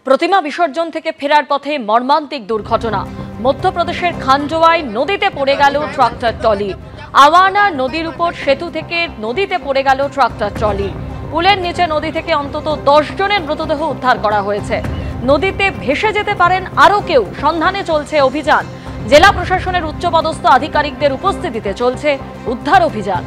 प्रतिमा विसर्जन থেকে ফেরার পথে মর্মান্তিক দুর্ঘটনা। মধ্যপ্রদেশের খানজোয়ায় নদীতে পড়ে গেল ট্রাক্টর ট্রলি। আওয়ানা নদীর উপর সেতু থেকে নদীতে পড়ে গেল ট্রাক্টর ট্রলি। পুলের নিচে নদী থেকে অন্তত 10 জনের মৃতদেহ উদ্ধার করা হয়েছে। নদীতে ভেসে যেতে পারেন আরও কেউ, সন্ধানে চলছে অভিযান। জেলা প্রশাসনের উচ্চপদস্থ আধিকারিকদের উপস্থিতিতে চলছে উদ্ধার অভিযান।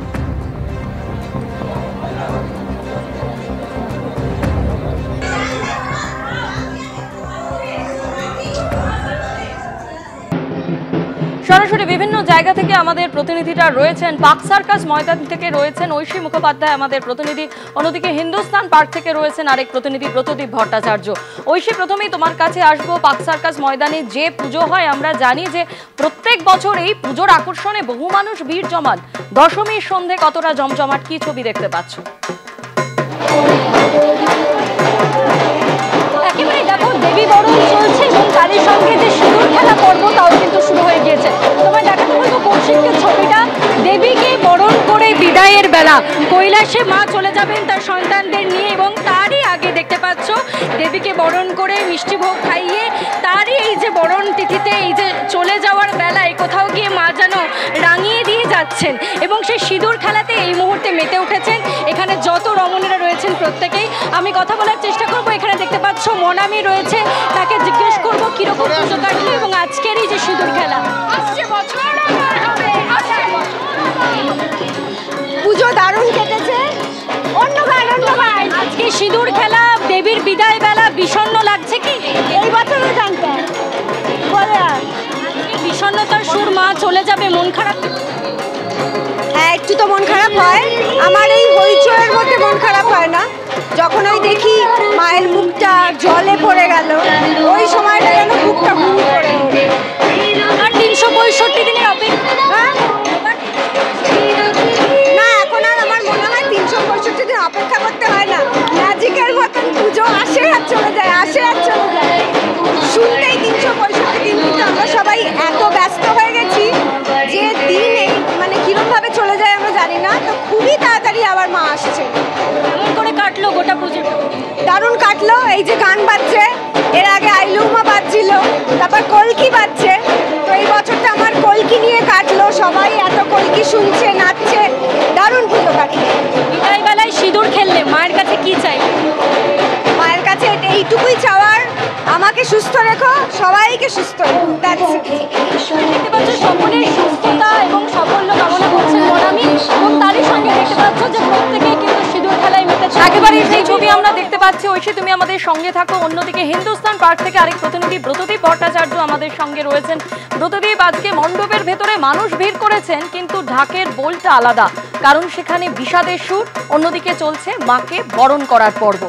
সরাসরি বিভিন্ন জায়গা থেকে আমাদের প্রতিনিধিরা রয়েছেন। পার্ক সার্কাস ময়দান থেকে রয়েছেন ঐশী মুখোপাধ্যায় আমাদের প্রতিনিধি, অন্যদিকে হিন্দুস্তান পার্ক থেকে রয়েছেন আরেক প্রতিনিধি প্রত্যদীপ ভট্টাচার্য। ঐশী, প্রথমেই তোমার কাছে আসবো। পার্ক সার্কাস ময়দানে যে পুজো হয় আমরা জানি যে প্রত্যেক বছর এই পুজোর আকর্ষণে বহু মানুষ ভিড় জমান। দশমীর সন্ধে কতটা জমজমাট, কি ছবি দেখতে পাচ্ছ? একেবারে দেখো, দেবী বরণ চলছে এবং তারই সঙ্গে যে সিঁদুর খেলা পর্ব তাও কিন্তু শুরু হয়ে গিয়েছে। তোমায় দেখাতে বলবো কৌশিকের ছবিটা। দেবীকে বরণ করে বিদায়ের বেলা কৈলাসে মা চলে যাবেন তার সন্তানদের নিয়ে, এবং তারই আগে দেখতে পাচ্ছ দেবীকে বরণ করে মিষ্টি ভোগ খাইয়ে তারই এই যে বরণ তিথিতে এই যে চলে যাওয়ার বেলায় কোথাও গিয়ে মা যেন রাঙিয়ে দিয়ে যাচ্ছেন, এবং সেই সিঁদুর খেলাতে এই মুহূর্তে মেতে উঠেছেন এখানে যত রমণীরা রয়েছেন প্রত্যেকেই। আমি কথা বলার চেষ্টা করবো। এখানে দেখতে পাচ্ছ মনামি রয়েছে, তাকে জিজ্ঞেস করবো কিরকম পুজো কাটলো এবং আজকের এই যে সিঁদুর খেলা। পুজো দারুণ কেটেছে। আজকে সিঁদুর খেলা, দেবীর বিদায় বেলা বিষণ্ণ লাগছে কি? এই বছরও জানতে বিষণ্ণতার সুর, মা চলে যাবে, মন খারাপ? হ্যাঁ, একটু তো মন খারাপ হয়। আমার এই হইচয়ের মধ্যে মন খারাপ হয় না, যখন ওই দেখি মায়ের মুখটা জলে পড়ে গেল, ওই সময়টা যেন বুকটা ঘুম করে। আর 365 দিনের অপেক্ষা না, এখন আর আমার মনে হয় 365 দিন অপেক্ষা করতে হয় না। ম্যাজিকের মতন পুজো আসে আর চলে যায়, আসে আর চলে যায়। শুনতেই 365 দিন, কিন্তু আমরা সবাই এত ব্যস্ত হয়ে গেছি যে দিনে মানে কিরকমভাবে চলে যায় আমরা জানি না। তো খুবই তাড়াতাড়ি আবার মা আসছে। কেমন করে কাটলো গোটা পুজো? দারুণ কাটলো। এই যে গান বাজছে, এর আগে আইলুমা বাজছিল, তারপর কলকি বাজছে। তো এই বছরটা আমার কলকি নিয়ে কাটলো, সবাই এত কলকি শুনছে, নাচছে, দারুণ পুজো কাটলো। বিদায় বেলায় সিঁদুর খেললে মায়ের কাছে কি চাই? মায়ের কাছে এইটুকুই চাওয়ার, আমাকে সুস্থ রেখো, সবাইকে সুস্থ রেখো। দেখতে পাচ্ছ সকলের সুস্থতা এবং সাফল্য কামনা করছেন মনামি, এবং তারই সঙ্গে দেখতে পাচ্ছ যে প্রত্যেকেই কিন্তু সিঁদুর খেলায় মেতেছে। একেবারে সেই ছবি আমরা দেখতে পাচ্ছি। ঐশী, তুমি আমাদের সঙ্গে থাকো। অন্যদিকে হিন্দুস্তান পার্ক থেকে আরেক প্রতিনিধি প্রত্যদীপ ভট্টাচার্য আমাদের সঙ্গে রয়েছেন। প্রত্যদীপ, আজকে মণ্ডপের ভেতরে মানুষ ভিড় করেছেন, কিন্তু ঢাকের বোলটা আলাদা, কারণ সেখানে বিষাদের সুর, অন্যদিকে চলছে মাকে বরণ করার পর্ব।